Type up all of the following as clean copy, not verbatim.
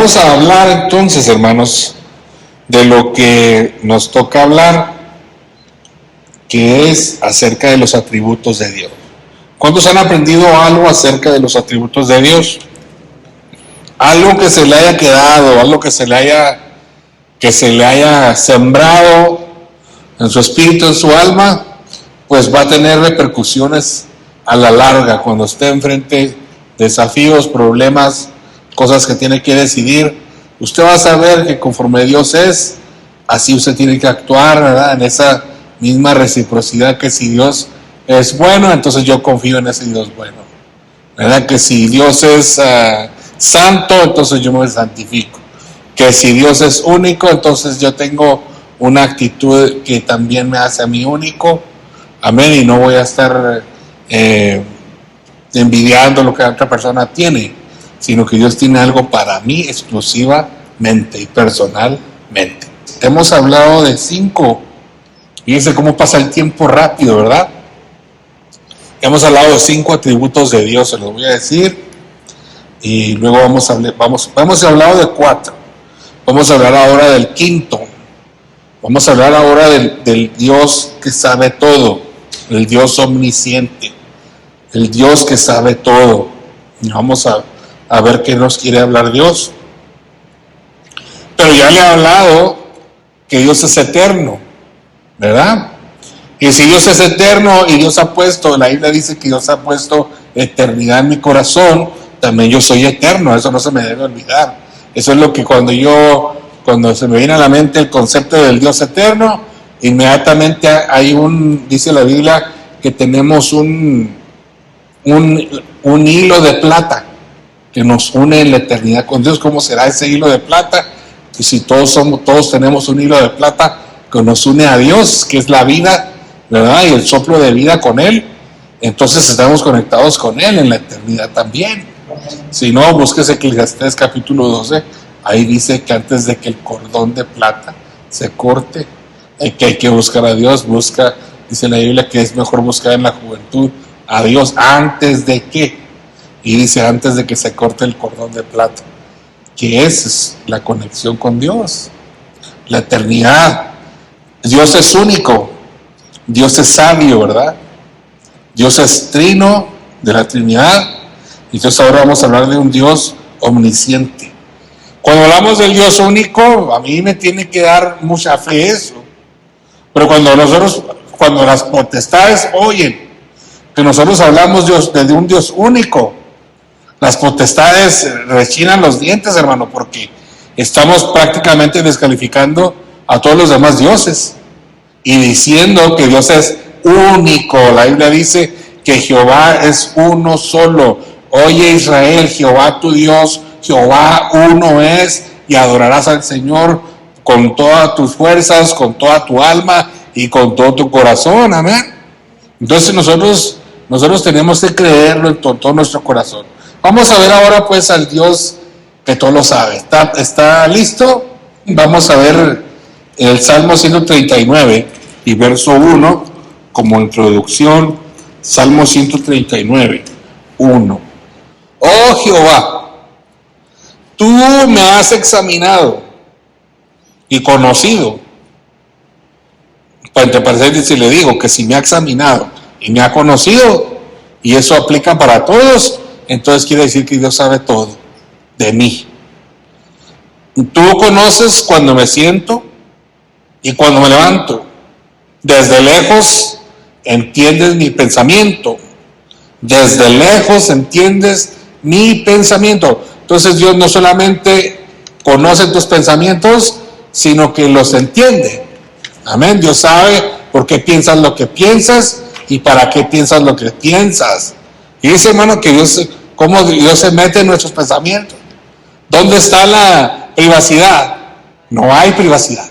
Vamos a hablar entonces, hermanos, de lo que nos toca hablar, que es acerca de los atributos de Dios. ¿Cuántos han aprendido algo acerca de los atributos de Dios? Algo que se le haya quedado, algo que se le haya sembrado en su espíritu, en su alma, pues va a tener repercusiones a la larga cuando esté enfrente de desafíos, problemas, cosas que tiene que decidir. Usted va a saber que conforme Dios es, así usted tiene que actuar, ¿verdad? En esa misma reciprocidad, que si Dios es bueno, entonces yo confío en ese Dios bueno, ¿verdad? Que si Dios es santo, entonces yo me santifico. Que si Dios es único, entonces yo tengo una actitud que también me hace a mí único. Amén. Y no voy a estar envidiando lo que otra persona tiene, sino que Dios tiene algo para mí exclusivamente y personalmente. Hemos hablado de 5. Fíjense cómo pasa el tiempo rápido, ¿verdad? Hemos hablado de 5 atributos de Dios, se los voy a decir. Y luego hemos hablado de 4. Vamos a hablar ahora del 5. Vamos a hablar ahora del Dios que sabe todo, el Dios omnisciente, el Dios que sabe todo. Y vamos a ver qué nos quiere hablar Dios. Pero ya le he hablado que Dios es eterno, ¿verdad? Y si Dios es eterno y Dios ha puesto, la Biblia dice que Dios ha puesto eternidad en mi corazón, también yo soy eterno, eso no se me debe olvidar. Eso es lo que cuando se me viene a la mente el concepto del Dios eterno, inmediatamente dice la Biblia que tenemos un hilo de plata que nos une en la eternidad con Dios. ¿Cómo será ese hilo de plata? Y si todos tenemos un hilo de plata que nos une a Dios, que es la vida, ¿verdad? Y el soplo de vida con Él, entonces estamos conectados con Él en la eternidad también. Si no, búsquese Eclesiastés capítulo 12, ahí dice que antes de que el cordón de plata se corte, que hay que buscar a Dios. Dice la Biblia que es mejor buscar en la juventud a Dios antes de que, y dice antes de que se corte el cordón de plata, que es la conexión con Dios, la eternidad. Dios es único, Dios es sabio, ¿verdad? Dios es trino de la Trinidad. Y entonces ahora vamos a hablar de un Dios omnisciente. Cuando hablamos del Dios único, a mí me tiene que dar mucha fe eso. Pero cuando las potestades oyen que nosotros hablamos de un Dios único, las potestades rechinan los dientes, hermano, porque estamos prácticamente descalificando a todos los demás dioses y diciendo que Dios es único. La Biblia dice que Jehová es uno solo. Oye Israel, Jehová tu Dios, Jehová uno es, y adorarás al Señor con todas tus fuerzas, con toda tu alma y con todo tu corazón. Amén. Entonces nosotros tenemos que creerlo en todo nuestro corazón. Vamos a ver ahora pues al Dios que todo lo sabe. ¿Está listo? Vamos a ver el Salmo 139 y verso 1 como introducción. Salmo 139, 1. Oh Jehová, tú me has examinado y conocido. Entre paréntesis le digo que si me ha examinado y me ha conocido, y eso aplica para todos, entonces quiere decir que Dios sabe todo de mí. Tú conoces cuando me siento y cuando me levanto. Desde lejos entiendes mi pensamiento. Desde lejos entiendes mi pensamiento. Entonces Dios no solamente conoce tus pensamientos, sino que los entiende. Amén. Dios sabe por qué piensas lo que piensas y para qué piensas lo que piensas. Y dice, hermano, que cómo Dios se mete en nuestros pensamientos. ¿Dónde está la privacidad? No hay privacidad.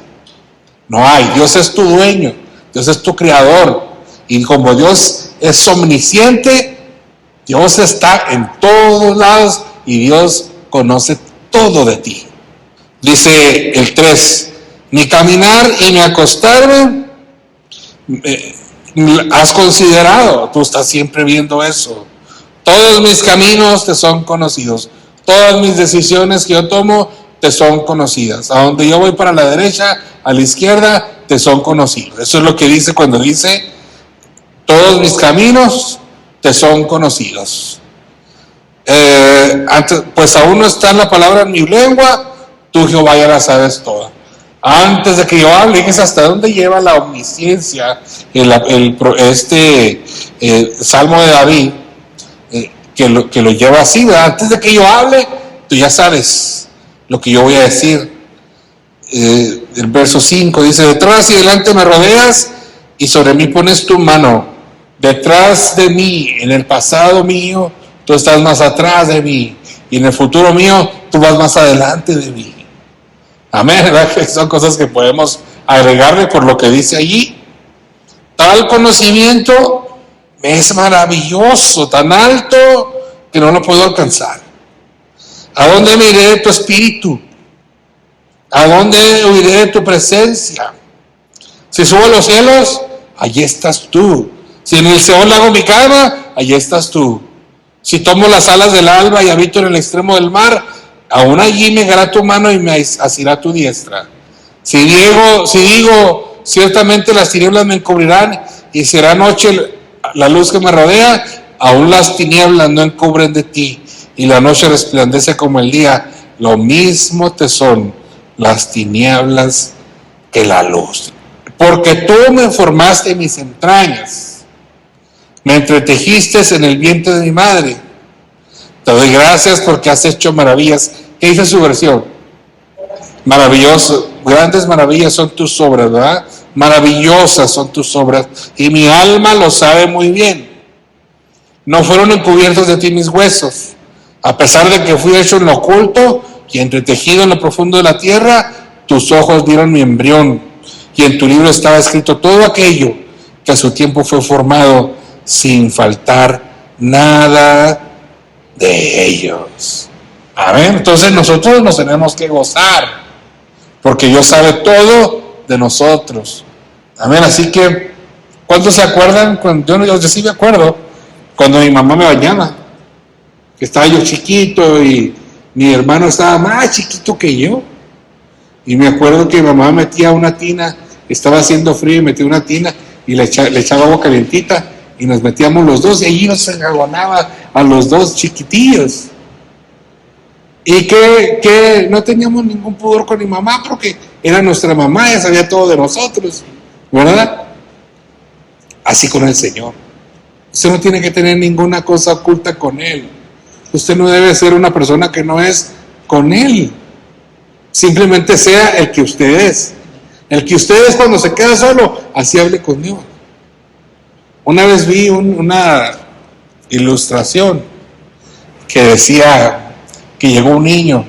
No hay. Dios es tu dueño. Dios es tu creador. Y como Dios es omnisciente, Dios está en todos lados y Dios conoce todo de ti. Dice el 3, mi caminar y mi acostarme has considerado. Tú estás siempre viendo eso. Todos mis caminos te son conocidos. Todas mis decisiones que yo tomo, te son conocidas. A donde yo voy para la derecha, a la izquierda, te son conocidos. Eso es lo que dice cuando dice, todos mis caminos te son conocidos. Pues aún no está la palabra en mi lengua, tú Jehová ya la sabes toda. Antes de que yo hable, es hasta dónde lleva la omnisciencia, Salmo de David, que lo lleva así, ¿verdad? Antes de que yo hable, tú ya sabes lo que yo voy a decir. El verso 5 dice, detrás y delante me rodeas y sobre mí pones tu mano. Detrás de mí, en el pasado mío, tú estás más atrás de mí, y en el futuro mío, tú vas más adelante de mí. Amén, ¿verdad? Que son cosas que podemos agregarle por lo que dice allí. Tal conocimiento es maravilloso, tan alto que no lo puedo alcanzar. ¿A dónde me iré de tu espíritu? ¿A dónde huiré de tu presencia? Si subo a los cielos, allí estás tú. Si en el Seol hago mi cama, allí estás tú. Si tomo las alas del alba y habito en el extremo del mar, aún allí me dará tu mano y me asirá tu diestra. Si digo, ciertamente las tinieblas me encubrirán y será noche la luz que me rodea, aún las tinieblas no encubren de ti y la noche resplandece como el día. Lo mismo te son las tinieblas que la luz. Porque tú me formaste en mis entrañas, me entretejiste en el vientre de mi madre. Te doy gracias porque has hecho maravillas. ¿Qué dice su versión? Maravilloso, grandes maravillas son tus obras, ¿verdad? Maravillosas son tus obras, y mi alma lo sabe muy bien. No fueron encubiertos de ti mis huesos, a pesar de que fui hecho en lo oculto y entretejido en lo profundo de la tierra, tus ojos vieron mi embrión, y en tu libro estaba escrito todo aquello que a su tiempo fue formado, sin faltar nada de ellos. Amén. Entonces nosotros nos tenemos que gozar, porque Dios sabe todo de nosotros. Amén. Así que, ¿cuántos se acuerdan? Yo sí me acuerdo cuando mi mamá me bañaba, que estaba yo chiquito y mi hermano estaba más chiquito que yo, y me acuerdo que mi mamá metía una tina, estaba haciendo frío y metía una tina y le echaba agua calientita y nos metíamos los dos y allí nos enjabonaba a los dos chiquitillos. Y que no teníamos ningún pudor con mi mamá porque era nuestra mamá, ella sabía todo de nosotros, ¿verdad? Así con el Señor. Usted no tiene que tener ninguna cosa oculta con Él. Usted no debe ser una persona que no es con Él. Simplemente sea el que usted es. El que usted es cuando se queda solo, así hable con Dios. Una vez vi una ilustración que decía que llegó un niño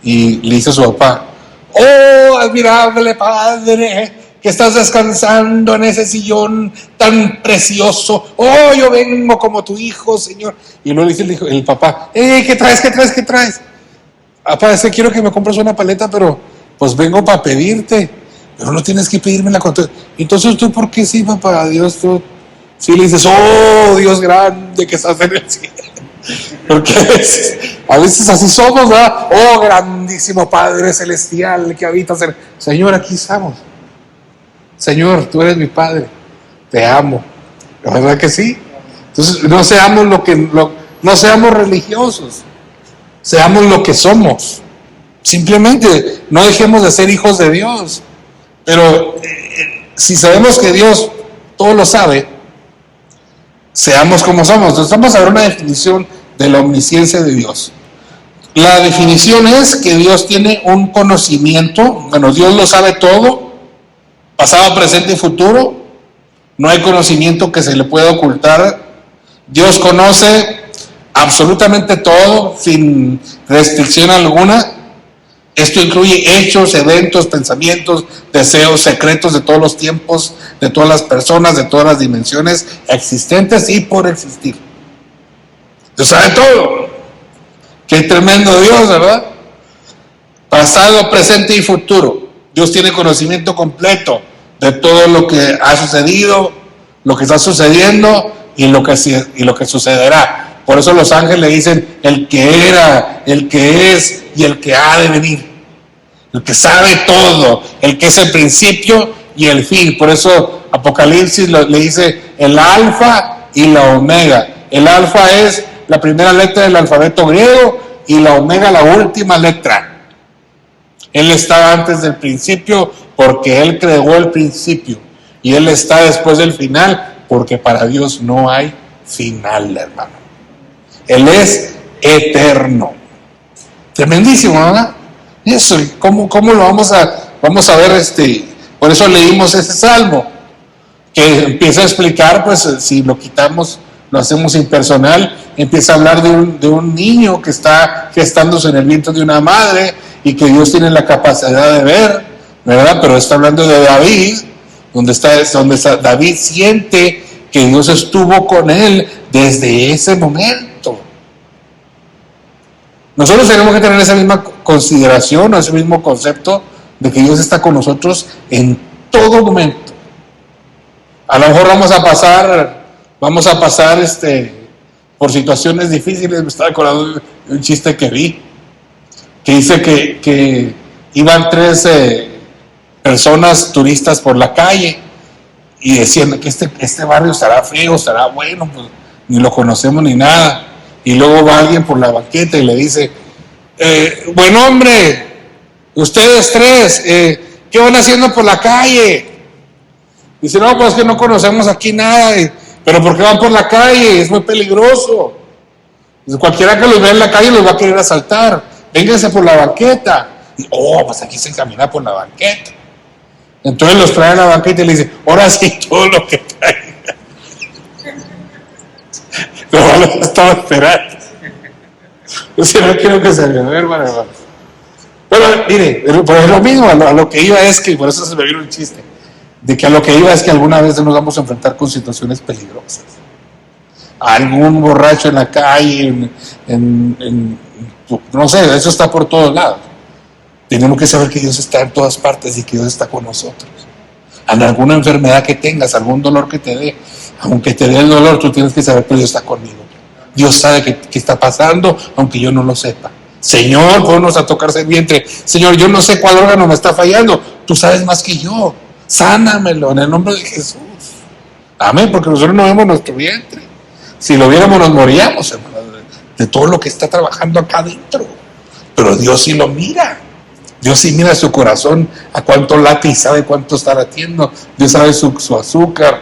y le dice a su papá: oh, admirable padre, que estás descansando en ese sillón tan precioso. Oh, yo vengo como tu hijo, Señor. Y luego le dice el papá: ¿qué traes? Papá, quiero que me compres una paleta, pero pues vengo para pedirte, pero no tienes que pedirme la cuenta. Entonces, ¿tú por qué sí, papá? Dios, tú sí le dices: oh, Dios grande que estás en el cielo. Porque a veces así somos, ¿verdad? Oh, grandísimo Padre celestial que habitas en... Señor, aquí estamos. Señor, tú eres mi Padre, te amo. ¿La verdad que sí? Entonces, no seamos religiosos, seamos lo que somos. Simplemente no dejemos de ser hijos de Dios. Pero si sabemos que Dios todo lo sabe, seamos como somos. Entonces vamos a ver una definición de la omnisciencia de Dios. La definición es que Dios tiene un conocimiento. Bueno, Dios lo sabe todo, pasado, presente y futuro. No hay conocimiento que se le pueda ocultar. Dios conoce absolutamente todo, sin restricción alguna. Esto incluye hechos, eventos, pensamientos, deseos, secretos de todos los tiempos, de todas las personas, de todas las dimensiones existentes y por existir. Dios sabe todo. Qué tremendo Dios, ¿verdad? Pasado, presente y futuro. Dios tiene conocimiento completo de todo lo que ha sucedido, lo que está sucediendo y lo que sucederá. Por eso los ángeles dicen: el que era, el que es y el que ha de venir. el que sabe todo, el que es el principio y el fin. Por eso Apocalipsis le dice el alfa y la omega. El alfa es la primera letra del alfabeto griego y la omega la última letra. Él estaba antes del principio porque Él creó el principio, y Él está después del final porque para Dios no hay final, hermano. Él es eterno. Tremendísimo, ¿verdad? Eso, ¿cómo lo vamos a ver? Por eso leímos ese salmo que empieza a explicar, pues si lo quitamos, lo hacemos impersonal, empieza a hablar de un niño que está gestándose en el vientre de una madre y que Dios tiene la capacidad de ver, ¿verdad? Pero está hablando de David, donde David siente que Dios estuvo con él desde ese momento. Nosotros tenemos que tener esa misma consideración, o ese mismo concepto de que Dios está con nosotros en todo momento. A lo mejor vamos a pasar por situaciones difíciles. Me estaba acordando de un chiste que vi, que dice que iban 3 personas turistas por la calle y decían que este barrio estará feo, estará bueno, pues ni lo conocemos ni nada. Y luego va alguien por la banqueta y le dice, buen hombre, ustedes 3, ¿qué van haciendo por la calle? Dice, no, pues que no conocemos aquí nada. Pero ¿por qué van por la calle? Es muy peligroso. Dice, cualquiera que los vea en la calle los va a querer asaltar. Vénganse por la banqueta. Y, pues aquí se camina por la banqueta. Entonces los trae a la banqueta y le dice, ahora sí, todo lo que traiga. Pero lo estaba esperando. Yo sí, no quiero que se me vea, hermano. Bueno, mire, pero es lo mismo, a lo que iba es que, por eso se me vino el chiste, de que a lo que iba es que alguna vez nos vamos a enfrentar con situaciones peligrosas. Algún borracho en la calle, no sé, eso está por todos lados. Tenemos que saber que Dios está en todas partes y que Dios está con nosotros. En alguna enfermedad que tengas, algún dolor que te dé, aunque te dé el dolor, tú tienes que saber que Dios está conmigo. Dios sabe qué está pasando, aunque yo no lo sepa. Señor, ponnos a tocarse el vientre. Señor, yo no sé cuál órgano me está fallando. Tú sabes más que yo. Sánamelo en el nombre de Jesús. Amén, porque nosotros no vemos nuestro vientre. Si lo viéramos nos moríamos, hermano, de todo lo que está trabajando acá adentro. Pero Dios sí lo mira. Dios sí mira su corazón, a cuánto late y sabe cuánto está latiendo. Dios sabe su azúcar.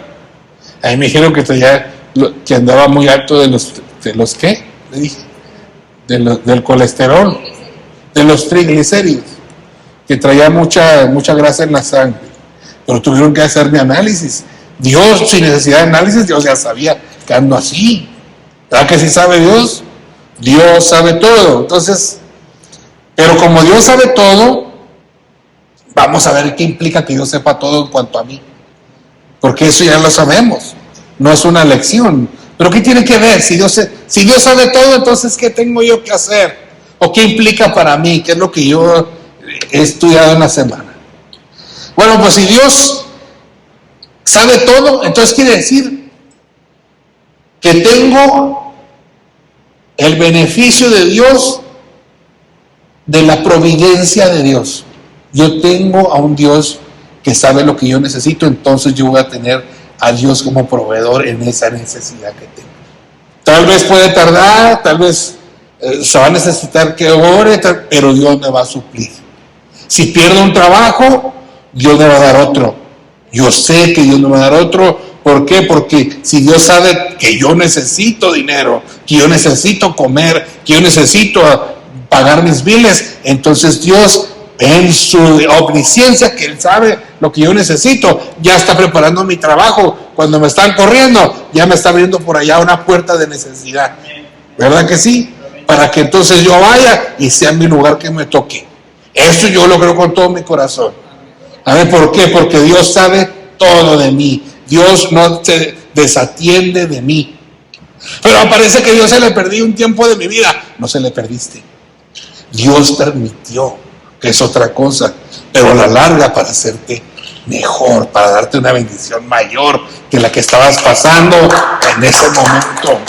A mí me dijeron que andaba muy alto de los ¿qué? Le dije, del colesterol, de los triglicéridos, que traía mucha grasa en la sangre. Pero tuvieron que hacerme análisis. Dios, sin necesidad de análisis, Dios ya sabía que ando así. ¿Verdad que sí sabe Dios? Dios sabe todo. Entonces, pero como Dios sabe todo, vamos a ver qué implica que Dios sepa todo en cuanto a mí. Porque eso ya lo sabemos. No es una lección. Pero ¿qué tiene que ver? Si Dios sabe todo, entonces ¿qué tengo yo que hacer? ¿O qué implica para mí? ¿Qué es lo que yo he estudiado en la semana? Bueno, pues si Dios sabe todo, entonces quiere decir que tengo el beneficio de Dios, de la providencia de Dios. Yo tengo a un Dios que sabe lo que yo necesito, entonces yo voy a tener a Dios como proveedor en esa necesidad que tengo. Tal vez puede tardar, tal vez se va a necesitar que ore, pero Dios me va a suplir. Si pierdo un trabajo, Dios me va a dar otro. Yo sé que Dios me va a dar otro. ¿Por qué? Porque si Dios sabe que yo necesito dinero, que yo necesito comer, que yo necesito pagar mis biles, entonces Dios, en su omnisciencia, que Él sabe lo que yo necesito, ya está preparando mi trabajo. Cuando me están corriendo, ya me está abriendo por allá una puerta de necesidad. ¿Verdad que sí? Para que entonces yo vaya y sea mi lugar que me toque. Eso yo lo creo con todo mi corazón. A ver, ¿por qué? Porque Dios sabe todo de mí. Dios no se desatiende de mí. Pero parece que Dios se le perdió un tiempo de mi vida. No se le perdiste. Dios permitió, que es otra cosa, pero a la larga para hacerte mejor, para darte una bendición mayor que la que estabas pasando en ese momento.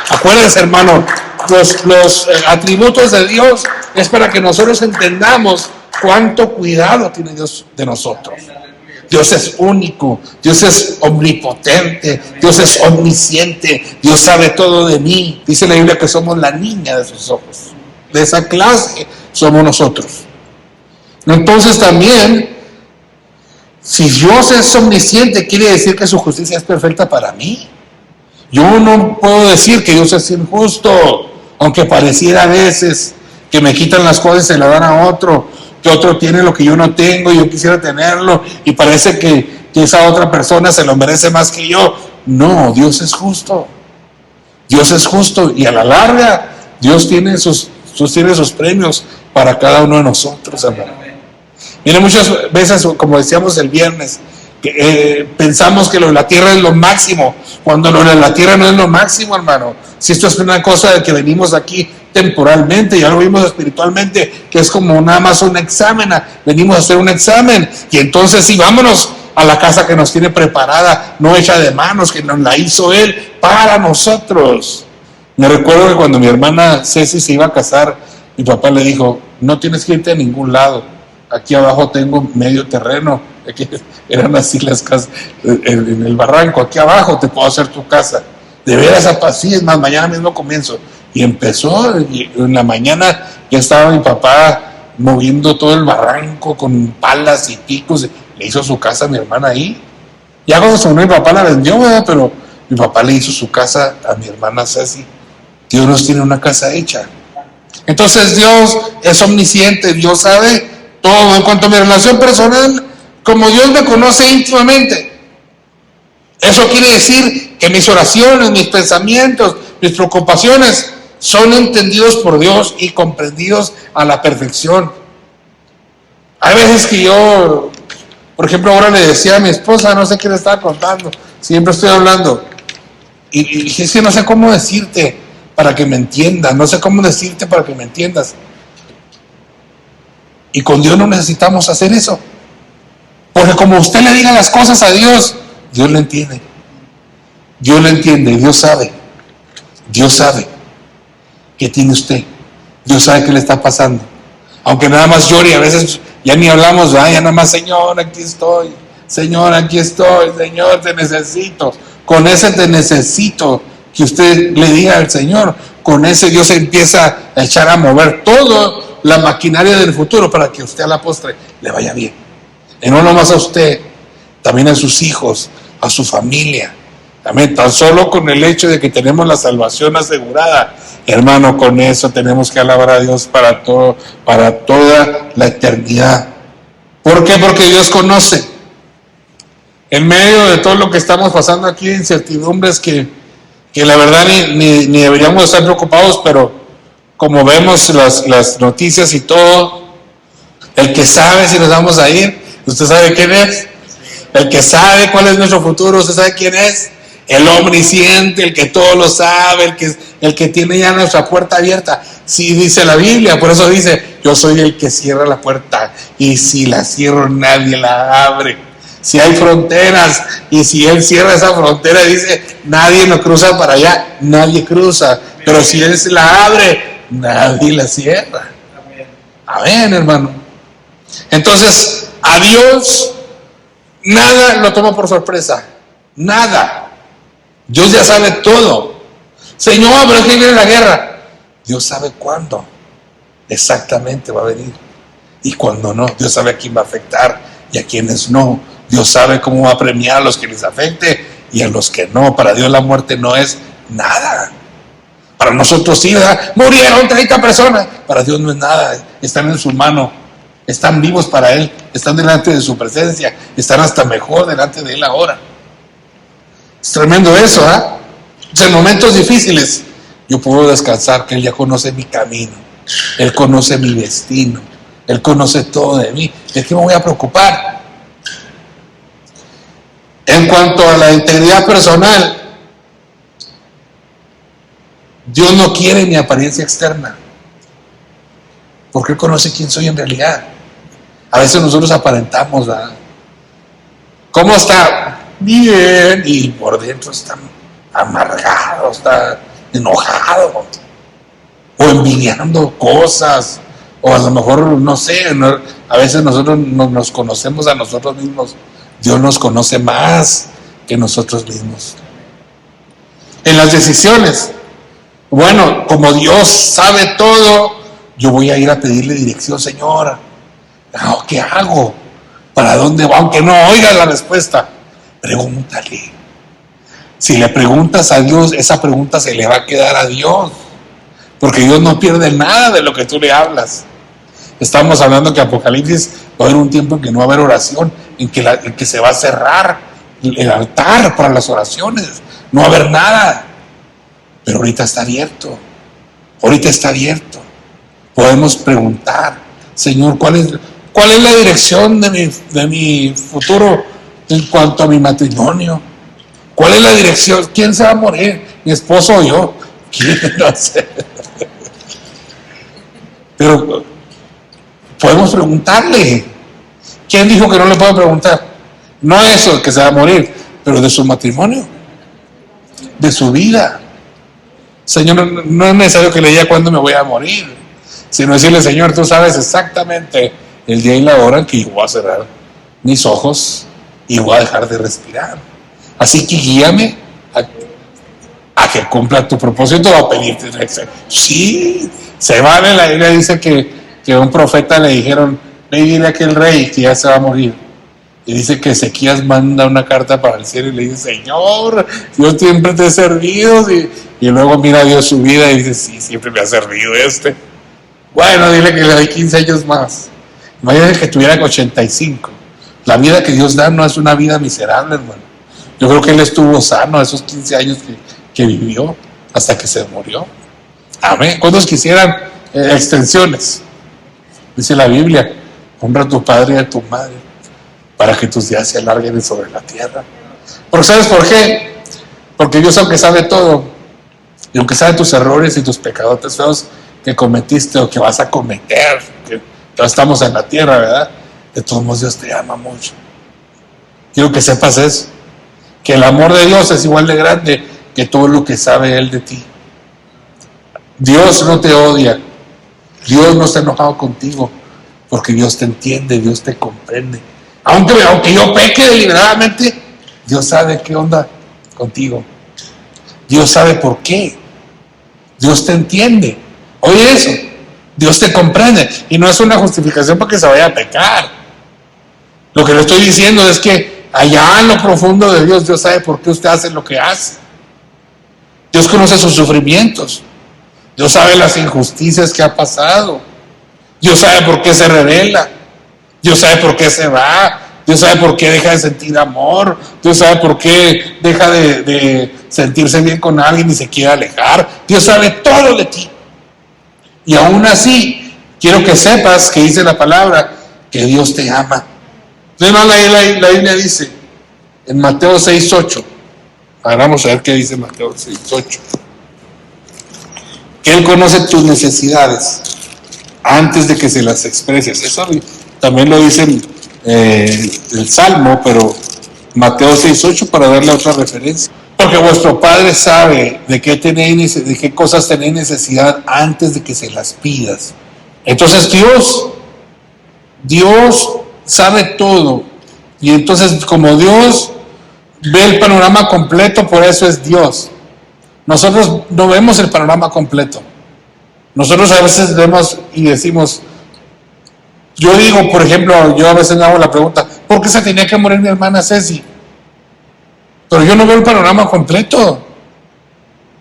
Acuérdense, hermano, los atributos de Dios es para que nosotros entendamos cuánto cuidado tiene Dios de nosotros. Dios es único, Dios es omnipotente, Dios es omnisciente, Dios sabe todo de mí. Dice la Biblia que somos la niña de sus ojos. De esa clase somos nosotros. Entonces también, si Dios es omnisciente, quiere decir que su justicia es perfecta para mí. Yo no puedo decir que Dios es injusto, aunque pareciera a veces que me quitan las cosas y se las dan a otro, que otro tiene lo que yo no tengo y yo quisiera tenerlo, y parece que esa otra persona se lo merece más que yo. No, Dios es justo. Dios es justo, y a la larga Dios tiene sus premios para cada uno de nosotros, hermano. Miren, muchas veces, como decíamos el viernes, pensamos que lo de la tierra es lo máximo, cuando lo de la tierra no es lo máximo, hermano. Si esto es una cosa de que venimos aquí temporalmente, ya lo vimos espiritualmente, que es como nada más un examen, venimos a hacer un examen, y entonces sí, vámonos a la casa que nos tiene preparada, no hecha de manos, que nos la hizo Él para nosotros. Me recuerdo que cuando mi hermana Ceci se iba a casar, mi papá le dijo: no tienes que irte a ningún lado, aquí abajo tengo medio terreno, eran así las casas, en el barranco, aquí abajo te puedo hacer tu casa. De veras, así es más, mañana mismo comienzo. Y empezó, y en la mañana ya estaba mi papá moviendo todo el barranco con palas y picos, le hizo su casa a mi hermana ahí. Ya cuando se murió mi papá la vendió, ¿verdad? Pero mi papá le hizo su casa a mi hermana Ceci. Dios nos tiene una casa hecha. Entonces Dios es omnisciente, Dios sabe todo. En cuanto a mi relación personal, como Dios me conoce íntimamente, eso quiere decir que mis oraciones, mis pensamientos, mis preocupaciones son entendidos por Dios y comprendidos a la perfección. Hay veces que yo, por ejemplo, ahora le decía a mi esposa, no sé qué le estaba contando, siempre estoy hablando, y es que no sé cómo decirte para que me entiendas, no sé cómo decirte para que me entiendas. Y con Dios no necesitamos hacer eso, porque como usted le diga las cosas a Dios, Dios le entiende. Dios le entiende, Dios sabe. Dios sabe qué tiene usted. Dios sabe qué le está pasando. Aunque nada más llore, a veces ya ni hablamos, ya nada más: Señor, aquí estoy. Señor, aquí estoy. Señor, te necesito. Con ese te necesito que usted le diga al Señor, con ese Dios empieza a echar a mover toda la maquinaria del futuro para que usted a la postre le vaya bien. Y no nomás a usted, también a sus hijos, a su familia. Amén. Tan solo con el hecho de que tenemos la salvación asegurada, hermano, con eso tenemos que alabar a Dios para todo, para toda la eternidad. ¿Por qué? Porque Dios conoce. En medio de todo lo que estamos pasando aquí, incertidumbres que la verdad ni deberíamos estar preocupados, pero como vemos las noticias y todo, el que sabe si nos vamos a ir, ¿usted sabe quién es? El que sabe cuál es nuestro futuro, ¿usted sabe quién es? El omnisciente, el que todo lo sabe, el que tiene ya nuestra puerta abierta. Sí, dice la Biblia, por eso dice: yo soy el que cierra la puerta, y si la cierro nadie la abre. Si hay fronteras, y si Él cierra esa frontera, dice: nadie no cruza para allá, nadie cruza. Pero si Él la abre, nadie la cierra. Amén, hermano. Entonces, a Dios nada lo toma por sorpresa. Nada. Dios ya sabe todo. Señor, pero es que viene la guerra. Dios sabe cuándo exactamente va a venir y cuándo no. Dios sabe a quién va a afectar y a quienes no. Dios sabe cómo va a premiar a los que les afecte y a los que no. Para Dios la muerte no es nada. Para nosotros sí, ¿verdad? Murieron 30 personas. Para Dios no es nada. Están en su mano. Están vivos para Él. Están delante de su presencia. Están hasta mejor delante de Él ahora. Es tremendo eso, ¿ah? En momentos difíciles yo puedo descansar, que Él ya conoce mi camino. Él conoce mi destino. Él conoce todo de mí. ¿De qué me voy a preocupar? En cuanto a la integridad personal, Dios no quiere mi apariencia externa, porque Él conoce quién soy en realidad. A veces nosotros aparentamos, ¿verdad? ¿Cómo está? Bien, y por dentro está amargado, está enojado, o envidiando cosas, O a lo mejor, no sé, a veces nosotros nos conocemos a nosotros mismos. Dios nos conoce más que nosotros mismos. En las decisiones, bueno, como Dios sabe todo, yo voy a ir a pedirle dirección, Señor. ¿Qué hago? ¿Para dónde va? Aunque no oiga la respuesta, pregúntale. Si le preguntas a Dios, esa pregunta se le va a quedar a Dios, porque Dios no pierde nada de lo que tú le hablas. Estamos hablando que Apocalipsis va a haber un tiempo en que no va a haber oración, en que se va a cerrar el altar para las oraciones, no va a haber nada. Pero ahorita está abierto, podemos preguntar, Señor, ¿cuál es la dirección de mi futuro en cuanto a mi matrimonio? ¿Cuál es la dirección? ¿Quién se va a morir? ¿Mi esposo o yo? ¿Quién? No sé. Pero podemos preguntarle. ¿Quién dijo que no le puedo preguntar? No eso, que se va a morir, pero de su matrimonio, de su vida. Señor, no es necesario que le diga cuándo me voy a morir, sino decirle, Señor, tú sabes exactamente el día y la hora en que yo voy a cerrar mis ojos y voy a dejar de respirar. Así que guíame a que cumpla tu propósito o a pedirte dirección. Sí, se vale. La Biblia dice que a un profeta le dijeron, ve y dile a aquel rey que ya se va a morir. Y dice que Ezequías manda una carta para el cielo y le dice, Señor, yo siempre te he servido. Y luego mira a Dios su vida y dice, sí, siempre me ha servido este. Bueno, dile que le doy 15 años más. Imagínate que tuviera 85. La vida que Dios da no es una vida miserable, hermano. Yo creo que él estuvo sano esos 15 años que vivió hasta que se murió. Amén. ¿Cuántos quisieran extensiones? Dice la Biblia, honra a tu padre y a tu madre para que tus días se alarguen sobre la tierra. Pero ¿sabes por qué? Porque Dios, aunque sabe todo, y aunque sabe tus errores y tus pecados feos que cometiste o que vas a cometer, que ya estamos en la tierra, ¿verdad? De todos modos Dios te ama mucho. Quiero que sepas eso, que el amor de Dios es igual de grande que todo lo que sabe Él de ti. Dios no te odia, Dios no está enojado contigo, porque Dios te entiende, Dios te comprende. Aunque yo peque deliberadamente, Dios sabe qué onda contigo. Dios sabe por qué. Dios te entiende. Oye eso, Dios te comprende. Y no es una justificación para que se vaya a pecar. Lo que le estoy diciendo es que allá en lo profundo de Dios, Dios sabe por qué usted hace lo que hace. Dios conoce sus sufrimientos. Dios sabe las injusticias que ha pasado. Dios sabe por qué se revela. Dios sabe por qué se va. Dios sabe por qué deja de sentir amor. Dios sabe por qué deja de sentirse bien con alguien y se quiere alejar. Dios sabe todo de ti. Y aún así, quiero que sepas que dice la palabra que Dios te ama. La Biblia dice en Mateo 6:8. Vamos a ver qué dice Mateo 6:8. Que Él conoce tus necesidades antes de que se las expreses. Eso también lo dice el Salmo, pero Mateo 6:8 para darle otra referencia. Porque vuestro Padre sabe de qué cosas tenéis necesidad antes de que se las pidas. Entonces Dios sabe todo. Y entonces como Dios ve el panorama completo, por eso es Dios. Nosotros no vemos el panorama completo. Nosotros a veces vemos y decimos, yo digo, por ejemplo, yo a veces me hago la pregunta, ¿por qué se tenía que morir mi hermana Ceci? Pero yo no veo el panorama completo.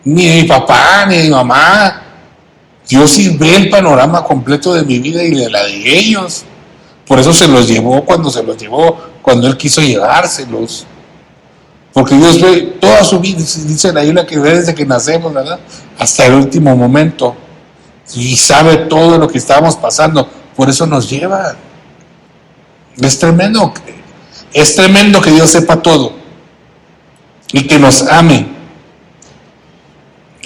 Ni de mi papá, ni de mi mamá. Dios sí ve el panorama completo de mi vida y de la de ellos. Por eso se los llevó cuando Él quiso llevárselos. Porque Dios ve toda su vida, dice la Biblia que ve desde que nacemos, ¿verdad? Hasta el último momento. Y sabe todo lo que estábamos pasando. Por eso nos lleva. Es tremendo. Es tremendo que Dios sepa todo. Y que nos ame.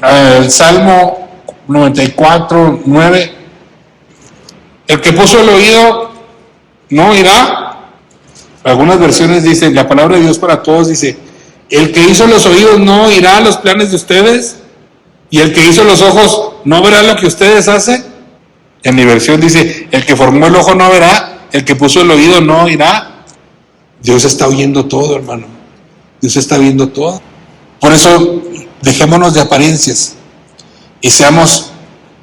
El Salmo 94:9. El que puso el oído no oirá. Algunas versiones dicen, la palabra de Dios para todos dice, el que hizo los oídos no oirá los planes de ustedes, y el que hizo los ojos no verá lo que ustedes hacen. En mi versión dice, el que formó el ojo no verá, el que puso el oído no oirá. Dios está oyendo todo, hermano. Dios está viendo todo. Por eso, dejémonos de apariencias y seamos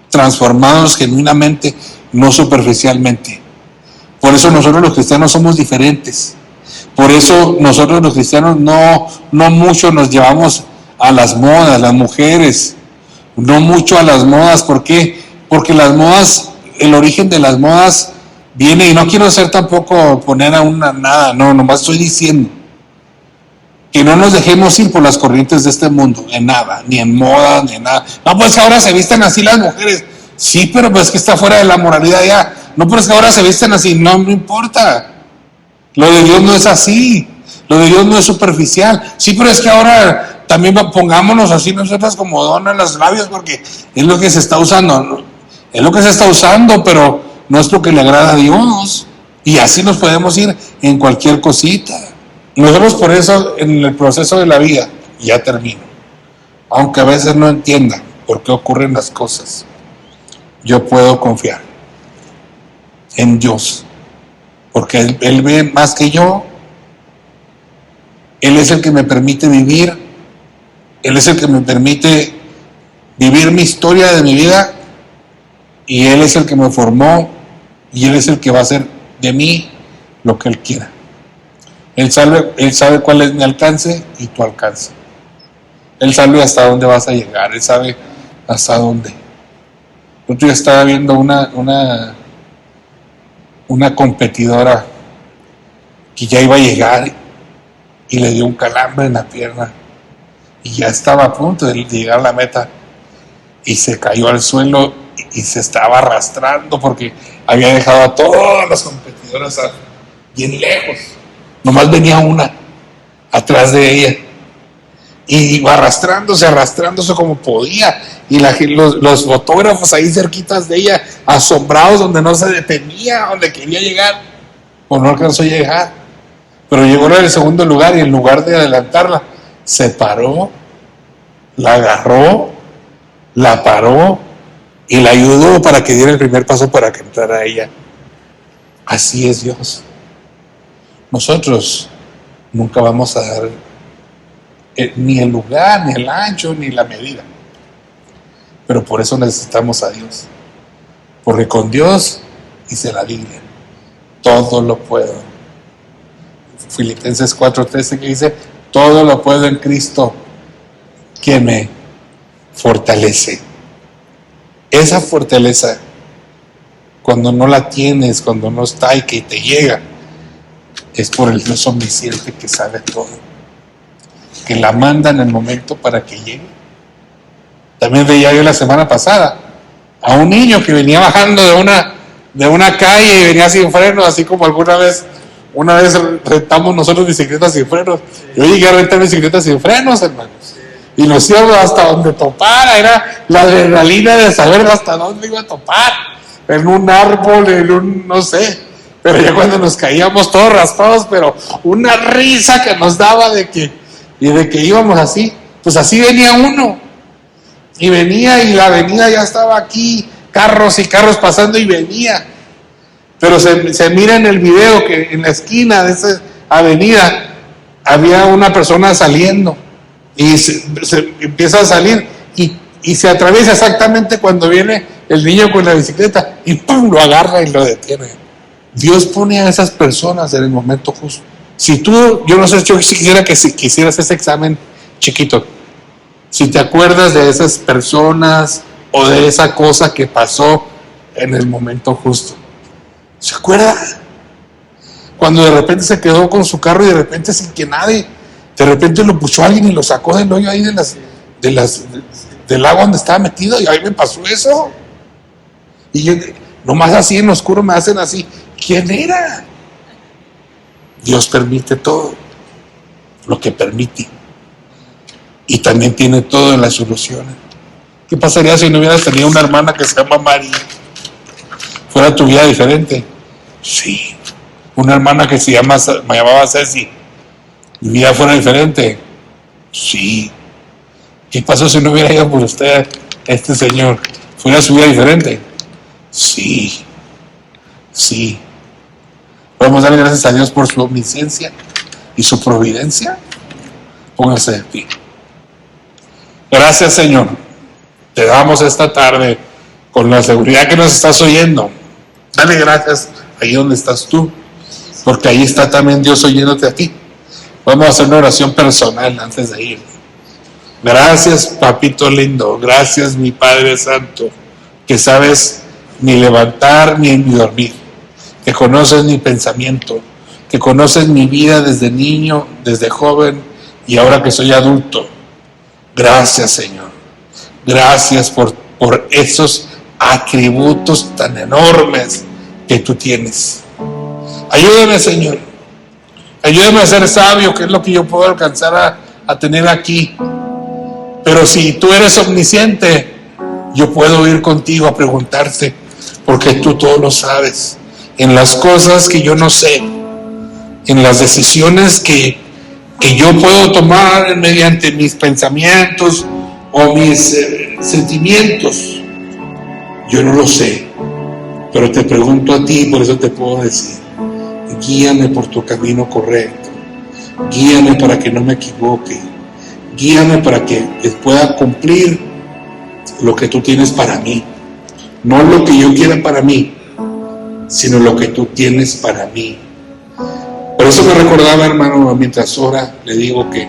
transformados genuinamente, no superficialmente. Por eso nosotros los cristianos somos diferentes. Por eso nosotros los cristianos no mucho nos llevamos a las modas, las mujeres, no mucho a las modas. ¿Por qué? Porque las modas, el origen de las modas viene, y no quiero hacer tampoco poner a una nada, no, nomás estoy diciendo que no nos dejemos ir por las corrientes de este mundo, en nada, ni en moda, ni en nada. No, pues ahora se visten así las mujeres. Sí, pero pues que está fuera de la moralidad ya. No, pero es que ahora se visten así. No importa. Lo de Dios no es así. Lo de Dios no es superficial. Sí, pero es que ahora también pongámonos así nosotras como dona en los labios, porque es lo que se está usando. ¿No? Es lo que se está usando, pero no es lo que le agrada a Dios. Y así nos podemos ir en cualquier cosita. Nosotros por eso en el proceso de la vida, ya termino, aunque a veces no entienda por qué ocurren las cosas, yo puedo confiar en Dios, porque Él ve más que yo. Él es el que me permite vivir, Él es el que me permite vivir mi historia de mi vida, y Él es el que me formó, y Él es el que va a hacer de mí lo que Él quiera. Él sabe cuál es mi alcance y tu alcance. Él sabe hasta dónde vas a llegar, Él sabe hasta dónde. El otro día estaba viendo una competidora que ya iba a llegar y le dio un calambre en la pierna y ya estaba a punto de llegar a la meta y se cayó al suelo y se estaba arrastrando porque había dejado a todas las competidoras bien lejos. Nomás venía una atrás de ella y iba arrastrándose como podía, y los fotógrafos ahí cerquitas de ella, asombrados, donde no se detenía, donde quería llegar, o no alcanzó a llegar, pero llegó en el segundo lugar, y en lugar de adelantarla, se paró, la agarró, la paró y la ayudó para que diera el primer paso para que entrara ella. Así es Dios. Nosotros nunca vamos a dar ni el lugar, ni el ancho, ni la medida. Pero por eso necesitamos a Dios. Porque con Dios, dice la Biblia, todo lo puedo. Filipenses 4:13 que dice, todo lo puedo en Cristo que me fortalece. Esa fortaleza, cuando no la tienes, cuando no está y que te llega, es por el Dios omnisciente que sabe todo, que la manda en el momento para que llegue. También veía yo la semana pasada a un niño que venía bajando de una calle y venía sin frenos, así como una vez rentamos nosotros bicicletas sin frenos. Yo llegué a rentar bicicletas sin frenos, hermanos, y nos íbamos hasta donde topara. Era la adrenalina de saber hasta dónde iba a topar, en un árbol, no sé. Pero ya cuando nos caíamos todos raspados, pero una risa que nos daba de que íbamos así, pues así venía uno. Y venía, y la avenida ya estaba aquí, carros y carros pasando, y venía. Pero se mira en el video que en la esquina de esa avenida había una persona saliendo, y se empieza a salir, y se atraviesa exactamente cuando viene el niño con la bicicleta, y ¡pum!, lo agarra y lo detiene. Dios pone a esas personas en el momento justo. Si tú, yo no sé, yo quisiera que si quisieras ese examen chiquito, si te acuerdas de esas personas o de esa cosa que pasó en el momento justo. ¿Se acuerda? Cuando de repente se quedó con su carro y de repente sin que nadie, de repente lo puso alguien y lo sacó del hoyo ahí del agua donde estaba metido, y a mí me pasó eso. Y yo, nomás así en lo oscuro me hacen así. ¿Quién era? Dios permite todo lo que permite, y también tiene todo en las soluciones. ¿Qué pasaría si no hubieras tenido una hermana que se llama María? ¿Fuera tu vida diferente? Sí. Una hermana que me llamaba Ceci, ¿mi vida fuera diferente? Sí. ¿Qué pasó si no hubiera ido por usted, este señor? ¿Fuera su vida diferente? Sí, sí. Podemos darle gracias a Dios por su omnisciencia y su providencia. Póngase de pie. Gracias, Señor. Te damos esta tarde con la seguridad que nos estás oyendo. Dale gracias ahí donde estás tú, porque ahí está también Dios oyéndote a ti. Vamos a hacer una oración personal antes de ir. Gracias, papito lindo. Gracias, mi Padre Santo, que sabes ni levantar ni dormir, que conoces mi pensamiento, que conoces mi vida desde niño, desde joven y ahora que soy adulto. Gracias, Señor. Gracias por esos atributos tan enormes que tú tienes. Ayúdame, Señor. Ayúdame a ser sabio, que es lo que yo puedo alcanzar a tener aquí. Pero si tú eres omnisciente, yo puedo ir contigo a preguntarte, porque tú todo lo sabes. En las cosas que yo no sé, en las decisiones que yo puedo tomar mediante mis pensamientos o mis sentimientos, yo no lo sé, pero te pregunto a ti, por eso te puedo decir, guíame por tu camino correcto, guíame para que no me equivoque, guíame para que pueda cumplir lo que tú tienes para mí, no lo que yo quiera para mí, sino lo que tú tienes para mí. Por eso me recordaba, hermano, mientras ora, le digo que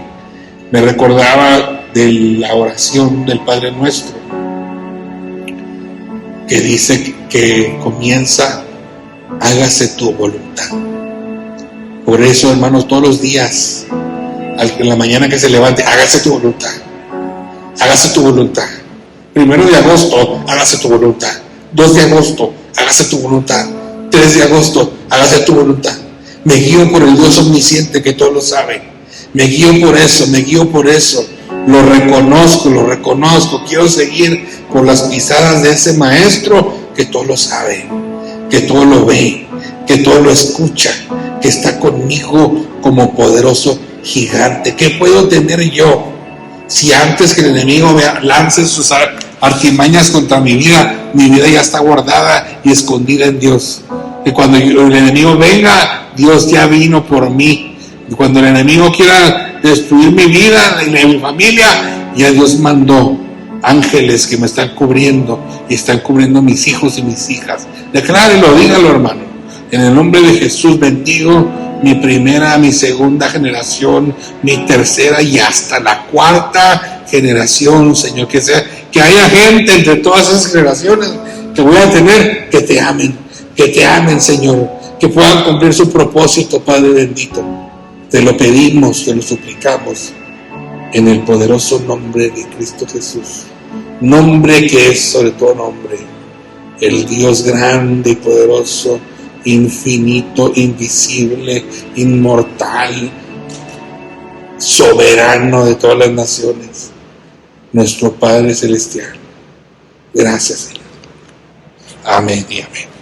me recordaba de la oración del Padre Nuestro, que dice que comienza, hágase tu voluntad. Por eso, hermanos, todos los días, en la mañana que se levante, hágase tu voluntad. Hágase tu voluntad. 1 de agosto, hágase tu voluntad. 2 de agosto, hágase tu voluntad. 3 de agosto, hágase tu voluntad. Me guío por el Dios omnisciente que todo lo sabe. Me guío por eso. Lo reconozco. Quiero seguir por las pisadas de ese maestro que todo lo sabe, que todo lo ve, que todo lo escucha, que está conmigo como poderoso gigante. ¿Qué puedo tener yo si antes que el enemigo me lance sus artimañas contra mi vida ya está guardada y escondida en Dios? Que cuando el enemigo venga, Dios ya vino por mí. Y cuando el enemigo quiera destruir mi vida y mi familia, ya Dios mandó ángeles que me están cubriendo y están cubriendo mis hijos y mis hijas. Declárelo, dígalo, hermano. En el nombre de Jesús bendigo mi primera, mi segunda generación, mi tercera y hasta la cuarta generación, Señor. Que haya gente entre todas esas generaciones que voy a tener que te amen, Señor, que puedan cumplir su propósito, Padre bendito. Te lo pedimos, te lo suplicamos, en el poderoso nombre de Cristo Jesús. Nombre que es sobre todo nombre, el Dios grande y poderoso, infinito, invisible, inmortal, soberano de todas las naciones, nuestro Padre Celestial. Gracias, Señor. Amén y amén.